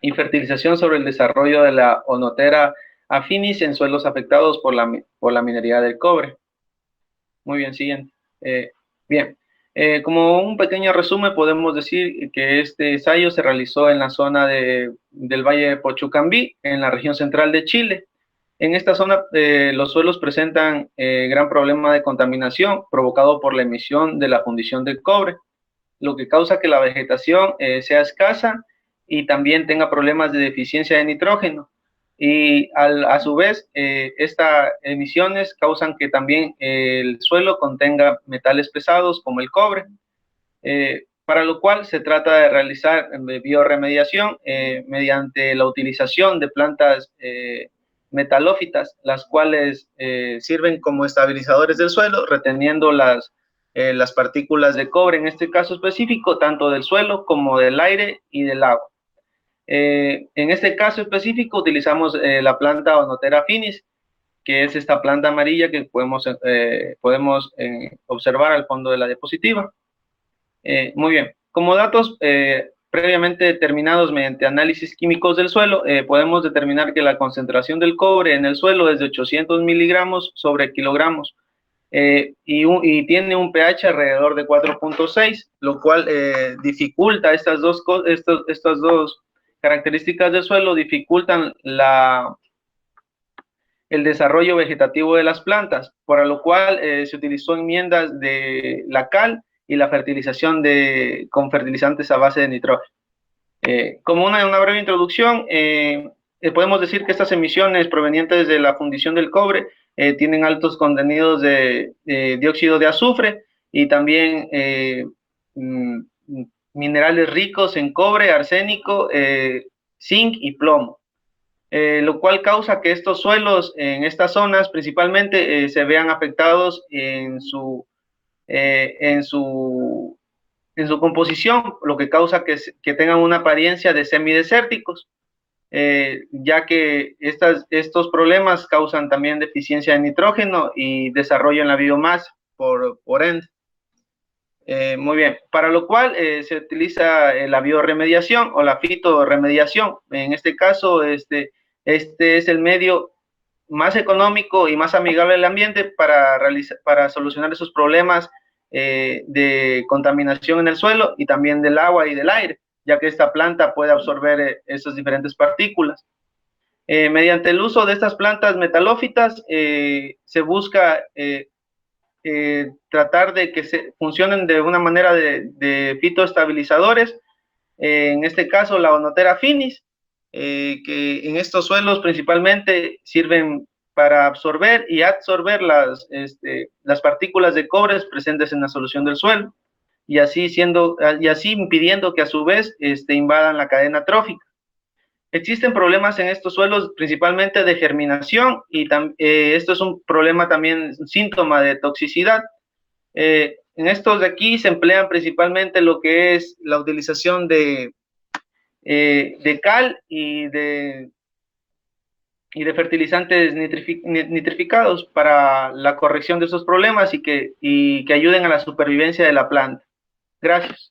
y fertilización sobre el desarrollo de la Oenothera affinis en suelos afectados por la minería del cobre. Muy bien, siguiente. Bien, como un pequeño resumen, podemos decir que este ensayo se realizó en la zona del Valle de Pochucambí, en la región central de Chile. En esta zona los suelos presentan gran problema de contaminación provocado por la emisión de la fundición del cobre, lo que causa que la vegetación sea escasa y también tenga problemas de deficiencia de nitrógeno. Y a su vez, estas emisiones causan que también el suelo contenga metales pesados como el cobre, para lo cual se trata de realizar bioremediación mediante la utilización de plantas metalófitas, las cuales sirven como estabilizadores del suelo, reteniendo las partículas de cobre, en este caso específico, tanto del suelo como del aire y del agua. En este caso específico utilizamos la planta Oenothera affinis, que es esta planta amarilla que podemos observar al fondo de la diapositiva. Muy bien, como datos previamente determinados mediante análisis químicos del suelo, podemos determinar que la concentración del cobre en el suelo es de 800 miligramos sobre kilogramos y tiene un pH alrededor de 4.6, lo cual dificulta estas dos características del suelo, dificultan el desarrollo vegetativo de las plantas, para lo cual se utilizó enmiendas de la cal y la fertilización con fertilizantes a base de nitrógeno. Como una breve introducción, podemos decir que estas emisiones provenientes de la fundición del cobre tienen altos contenidos de dióxido de azufre y también minerales ricos en cobre, arsénico, zinc y plomo. Lo cual causa que estos suelos en estas zonas principalmente se vean afectados en su composición, lo que causa que tengan una apariencia de semidesérticos, ya que estos problemas causan también deficiencia de nitrógeno y desarrollo en la biomasa, por ende. Muy bien, para lo cual se utiliza la bioremediación o la fitoremediación. En este caso, este es el medio más económico y más amigable al ambiente para solucionar esos problemas de contaminación en el suelo y también del agua y del aire, ya que esta planta puede absorber esas diferentes partículas. Mediante el uso de estas plantas metalófitas se busca tratar de que funcionen de una manera de fitoestabilizadores, en este caso la Oenothera affinis, que en estos suelos principalmente sirven para absorber y absorber las partículas de cobre presentes en la solución del suelo, y así impidiendo que a su vez invadan la cadena trófica. Existen problemas en estos suelos principalmente de germinación y esto es un problema también, un síntoma de toxicidad. En estos de aquí se emplean principalmente lo que es la utilización de cal y de fertilizantes nitrificados para la corrección de esos problemas y que ayuden a la supervivencia de la planta. Gracias.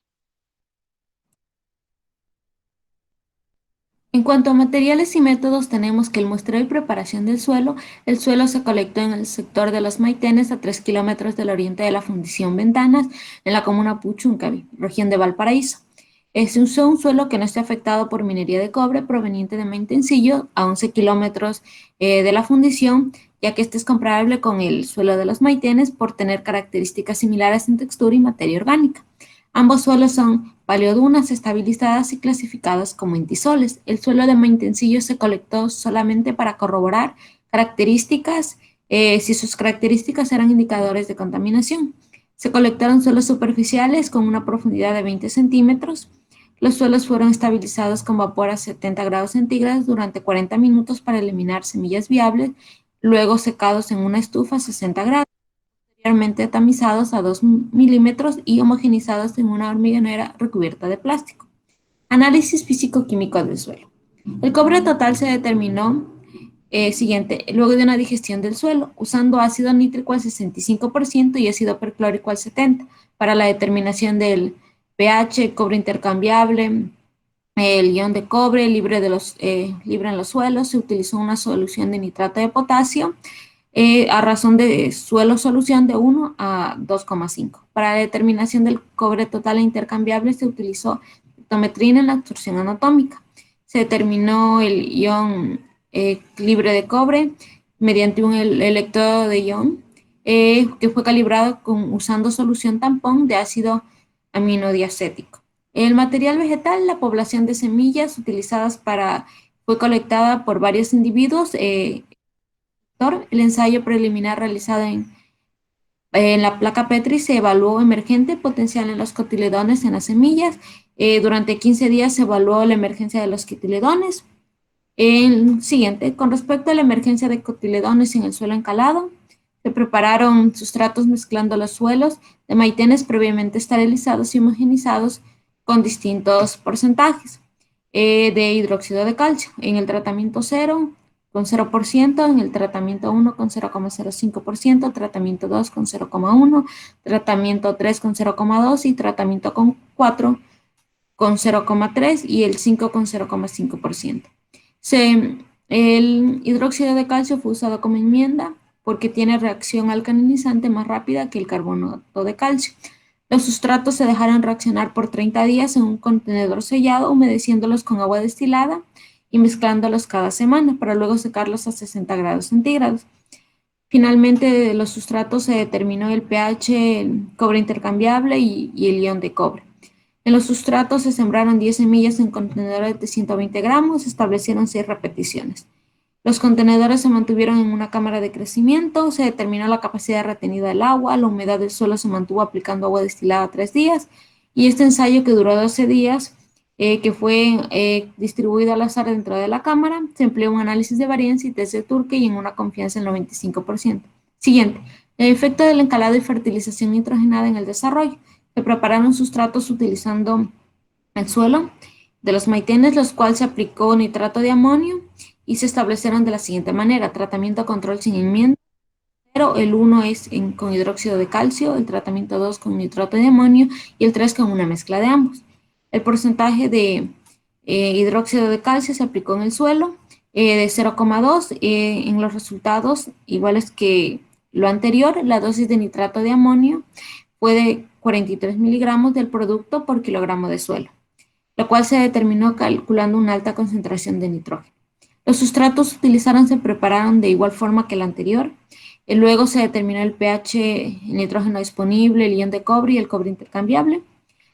En cuanto a materiales y métodos, tenemos que el muestreo y preparación del suelo, el suelo se colectó en el sector de los Maitenes a 3 kilómetros del oriente de la fundición Ventanas, en la comuna Puchuncaví, región de Valparaíso. Se usó un suelo que no esté afectado por minería de cobre proveniente de Maitencillo a 11 kilómetros de la fundición, ya que este es comparable con el suelo de los Maitenes por tener características similares en textura y materia orgánica. Ambos suelos son paleodunas estabilizadas y clasificadas como entisoles. El suelo de Maitencillo se colectó solamente para corroborar características, si sus características eran indicadores de contaminación. Se colectaron suelos superficiales con una profundidad de 20 centímetros. Los suelos fueron estabilizados con vapor a 70 grados centígrados durante 40 minutos para eliminar semillas viables, luego secados en una estufa a 60 grados, posteriormente tamizados a 2 milímetros y homogenizados en una hormigonera recubierta de plástico. Análisis físico-químico del suelo. El cobre total se determinó siguiente, luego de una digestión del suelo, usando ácido nítrico al 65% y ácido perclórico al 70% para la determinación del pH, cobre intercambiable, el ion de cobre libre en los suelos. Se utilizó una solución de nitrato de potasio a razón de suelo-solución de 1 a 2,5. Para la determinación del cobre total e intercambiable se utilizó espectrometría en la absorción anatómica. Se determinó el ion libre de cobre mediante un electrodo de ion que fue calibrado usando solución tampón de ácido aminodiacético. El material vegetal, la población de semillas utilizadas fue colectada por varios individuos. El ensayo preliminar realizado en la placa Petri se evaluó emergente potencial en los cotiledones en las semillas. Durante 15 días se evaluó la emergencia de los cotiledones. El siguiente, con respecto a la emergencia de cotiledones en el suelo encalado, se prepararon sustratos mezclando los suelos de maitenes previamente esterilizados y homogenizados con distintos porcentajes de hidróxido de calcio. En el tratamiento 0 con 0%, en el tratamiento 1 con 0,05%, tratamiento 2 con 0,1%, tratamiento 3 con 0,2% y tratamiento 4 con 0,3% y el 5 con 0,5%. El hidróxido de calcio fue usado como enmienda porque tiene reacción alcalinizante más rápida que el carbonato de calcio. Los sustratos se dejaron reaccionar por 30 días en un contenedor sellado, humedeciéndolos con agua destilada y mezclándolos cada semana para luego secarlos a 60 grados centígrados. Finalmente, de los sustratos se determinó el pH, el cobre intercambiable y el ion de cobre. En los sustratos se sembraron 10 semillas en contenedores de 120 gramos, se establecieron 6 repeticiones. Los contenedores se mantuvieron en una cámara de crecimiento, se determinó la capacidad retenida del agua, la humedad del suelo se mantuvo aplicando agua destilada 3 días y este ensayo que duró 12 días, que fue distribuido al azar dentro de la cámara, se empleó un análisis de varianza y test de Turkey y en una confianza del 95%. Siguiente, el efecto del encalado y fertilización nitrogenada en el desarrollo. Se prepararon sustratos utilizando el suelo de los maitenes, los cuales se aplicó nitrato de amonio y se establecieron de la siguiente manera: tratamiento control sin enmienda, pero el 1 es con hidróxido de calcio, el tratamiento 2 con nitrato de amonio y el 3 con una mezcla de ambos. El porcentaje de hidróxido de calcio se aplicó en el suelo de 0,2. En los resultados iguales que lo anterior, la dosis de nitrato de amonio fue de 43 miligramos del producto por kilogramo de suelo, lo cual se determinó calculando una alta concentración de nitrógeno. Los sustratos utilizados se prepararon de igual forma que el anterior. Luego se determinó el pH, el nitrógeno disponible, el ion de cobre y el cobre intercambiable.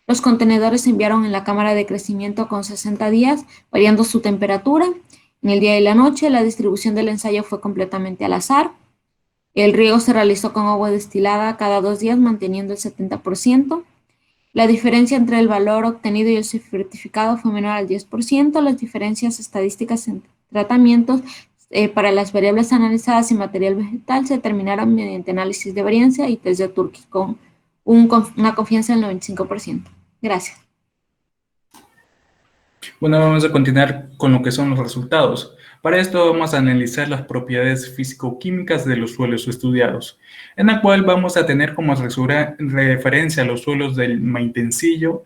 Los contenedores se enviaron en la cámara de crecimiento con 60 días, variando su temperatura. En el día y la noche, la distribución del ensayo fue completamente al azar. El riego se realizó con agua destilada cada 2 días, manteniendo el 70%. La diferencia entre el valor obtenido y el certificado fue menor al 10%. Las diferencias estadísticas entre tratamientos para las variables analizadas y material vegetal se determinaron mediante análisis de varianza y test de Turkey con una confianza del 95%. Gracias. Bueno, vamos a continuar con lo que son los resultados. Para esto vamos a analizar las propiedades físico-químicas de los suelos estudiados, en la cual vamos a tener como referencia los suelos del Maitencillo,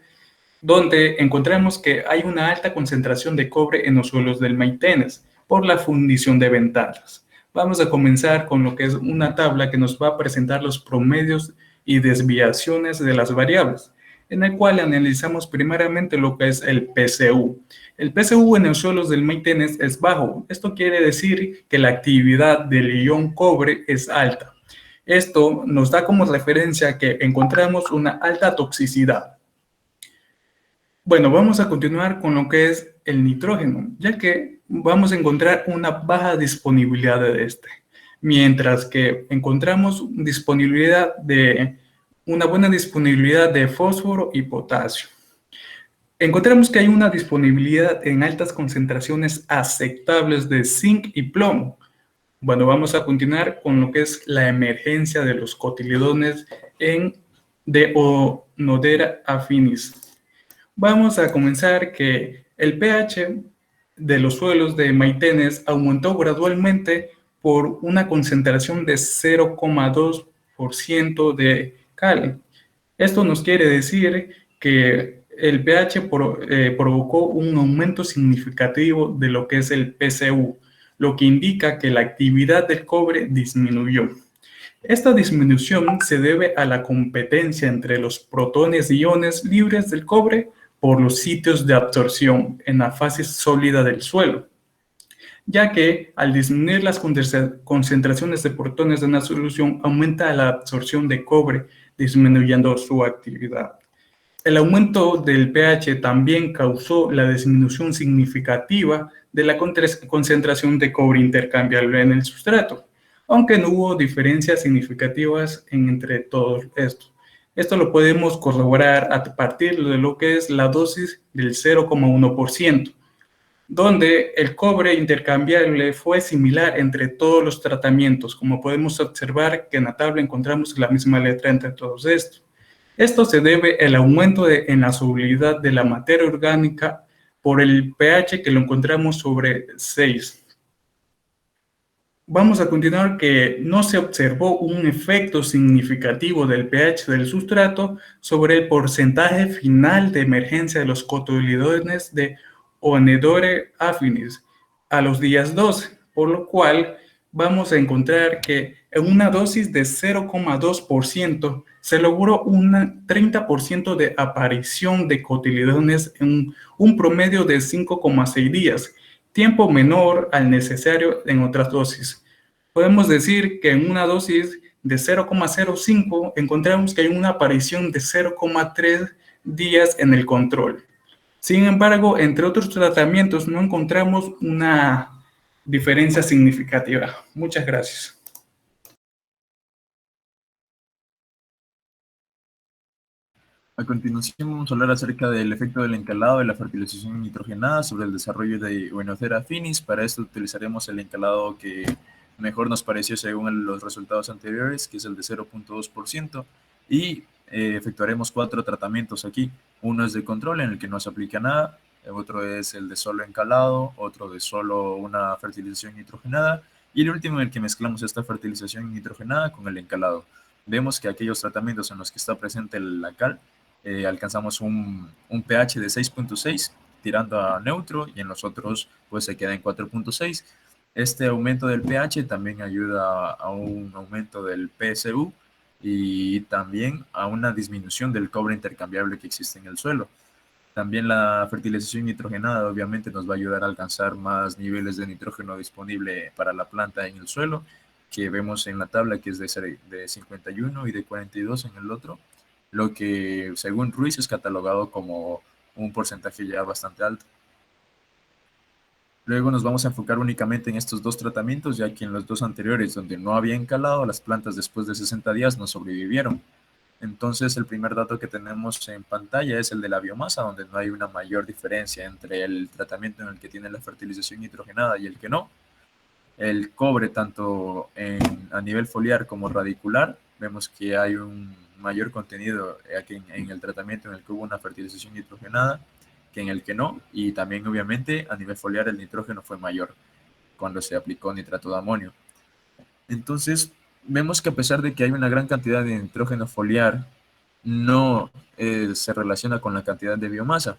donde encontramos que hay una alta concentración de cobre en los suelos del Maitenes por la fundición de ventanas. Vamos a comenzar con lo que es una tabla que nos va a presentar los promedios y desviaciones de las variables, en el cual analizamos primeramente lo que es el PCU. El PCU en los suelos del Maitenes es bajo. Esto quiere decir que la actividad del ion cobre es alta. Esto nos da como referencia que encontramos una alta toxicidad. Bueno, vamos a continuar con lo que es el nitrógeno, ya que vamos a encontrar una baja disponibilidad de este, mientras que encontramos una buena disponibilidad de fósforo y potasio. Encontramos que hay una disponibilidad en altas concentraciones aceptables de zinc y plomo. Bueno, vamos a continuar con lo que es la emergencia de los cotiledones de Onodera affinis. Vamos a comenzar que el pH de los suelos de Maitenes aumentó gradualmente por una concentración de 0,2% de cal. Esto nos quiere decir que el pH provocó un aumento significativo de lo que es el PCU, lo que indica que la actividad del cobre disminuyó. Esta disminución se debe a la competencia entre los protones y iones libres del cobre por los sitios de absorción en la fase sólida del suelo, ya que al disminuir las concentraciones de protones en la solución aumenta la absorción de cobre, disminuyendo su actividad. El aumento del pH también causó la disminución significativa de la concentración de cobre intercambiable en el sustrato, aunque no hubo diferencias significativas entre todos estos. Esto lo podemos corroborar a partir de lo que es la dosis del 0,1%, donde el cobre intercambiable fue similar entre todos los tratamientos, como podemos observar que en la tabla encontramos la misma letra entre todos estos. Esto se debe al aumento en la solubilidad de la materia orgánica por el pH que lo encontramos sobre 6. Vamos a continuar que no se observó un efecto significativo del pH del sustrato sobre el porcentaje final de emergencia de los cotiledones de Onedore affinis a los días 12, por lo cual vamos a encontrar que en una dosis de 0,2% se logró un 30% de aparición de cotiledones en un promedio de 5,6 días, tiempo menor al necesario en otras dosis. Podemos decir que en una dosis de 0,05 encontramos que hay una aparición de 0,3 días en el control. Sin embargo, entre otros tratamientos no encontramos una diferencia significativa. Muchas gracias. A continuación vamos a hablar acerca del efecto del encalado de la fertilización nitrogenada sobre el desarrollo de Oenothera affinis. Para esto utilizaremos el encalado que mejor nos pareció según los resultados anteriores, que es el de 0,2%, y efectuaremos 4 tratamientos aquí. Uno es de control, en el que no se aplica nada, otro es el de solo encalado, otro de solo una fertilización nitrogenada, y el último en el que mezclamos esta fertilización nitrogenada con el encalado. Vemos que aquellos tratamientos en los que está presente la cal, alcanzamos un pH de 6.6 tirando a neutro, y en los otros pues se queda en 4.6. Este aumento del pH también ayuda a un aumento del PSU y también a una disminución del cobre intercambiable que existe en el suelo. También la fertilización nitrogenada obviamente nos va a ayudar a alcanzar más niveles de nitrógeno disponible para la planta en el suelo, que vemos en la tabla que es de 51 y de 42 en el otro, lo que según Ruiz es catalogado como un porcentaje ya bastante alto. Luego nos vamos a enfocar únicamente en estos 2 tratamientos, ya que en los 2 anteriores, donde no había encalado, las plantas después de 60 días no sobrevivieron. Entonces, el primer dato que tenemos en pantalla es el de la biomasa, donde no hay una mayor diferencia entre el tratamiento en el que tiene la fertilización nitrogenada y el que no. El cobre, tanto a nivel foliar como radicular, vemos que hay un mayor contenido aquí en el tratamiento en el que hubo una fertilización nitrogenada que en el que no, y también obviamente a nivel foliar el nitrógeno fue mayor cuando se aplicó nitrato de amonio. Entonces, vemos que a pesar de que hay una gran cantidad de nitrógeno foliar, no se relaciona con la cantidad de biomasa.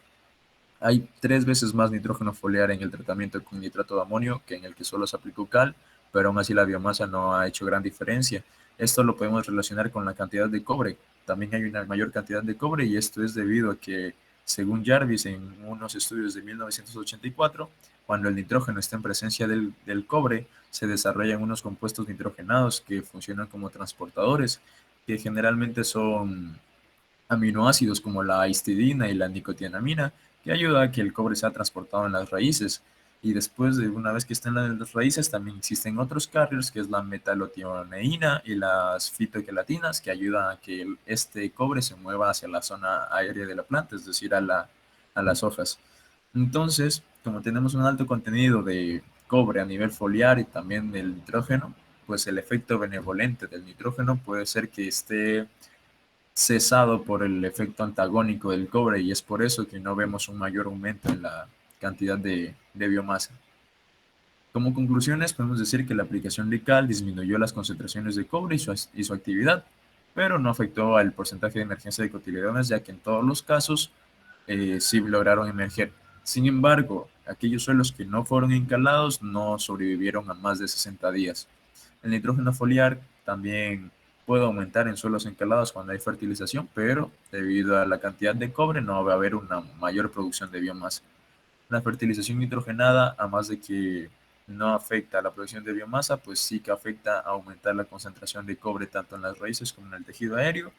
Hay 3 veces más nitrógeno foliar en el tratamiento con nitrato de amonio que en el que solo se aplicó cal, pero aún así la biomasa no ha hecho gran diferencia. Esto lo podemos relacionar con la cantidad de cobre. También hay una mayor cantidad de cobre, y esto es debido a que, según Jarvis en unos estudios de 1984, cuando el nitrógeno está en presencia del cobre, se desarrollan unos compuestos nitrogenados que funcionan como transportadores, que generalmente son aminoácidos como la histidina y la nicotinamina, que ayuda a que el cobre sea transportado en las raíces. Y después, de una vez que estén en las raíces, también existen otros carriers, que es la metalotioneína y las fitoquelatinas, que ayudan a que este cobre se mueva hacia la zona aérea de la planta, es decir, a las hojas. Entonces, como tenemos un alto contenido de cobre a nivel foliar y también del nitrógeno, pues el efecto benevolente del nitrógeno puede ser que esté cesado por el efecto antagónico del cobre, y es por eso que no vemos un mayor aumento en la cantidad de biomasa. Como conclusiones, podemos decir que la aplicación de cal disminuyó las concentraciones de cobre y su actividad, pero no afectó al porcentaje de emergencia de cotiledones, ya que en todos los casos sí lograron emerger. Sin embargo, aquellos suelos que no fueron encalados no sobrevivieron a más de 60 días. El nitrógeno foliar también puede aumentar en suelos encalados cuando hay fertilización, pero debido a la cantidad de cobre no va a haber una mayor producción de biomasa. La fertilización nitrogenada, además de que no afecta a la producción de biomasa, pues sí que afecta a aumentar la concentración de cobre tanto en las raíces como en el tejido aéreo.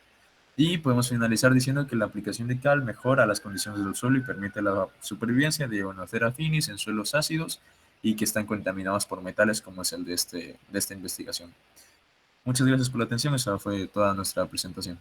Y podemos finalizar diciendo que la aplicación de cal mejora las condiciones del suelo y permite la supervivencia de Ionothera finis en suelos ácidos y que están contaminados por metales, como es el de esta investigación. Muchas gracias por la atención. Esa fue toda nuestra presentación.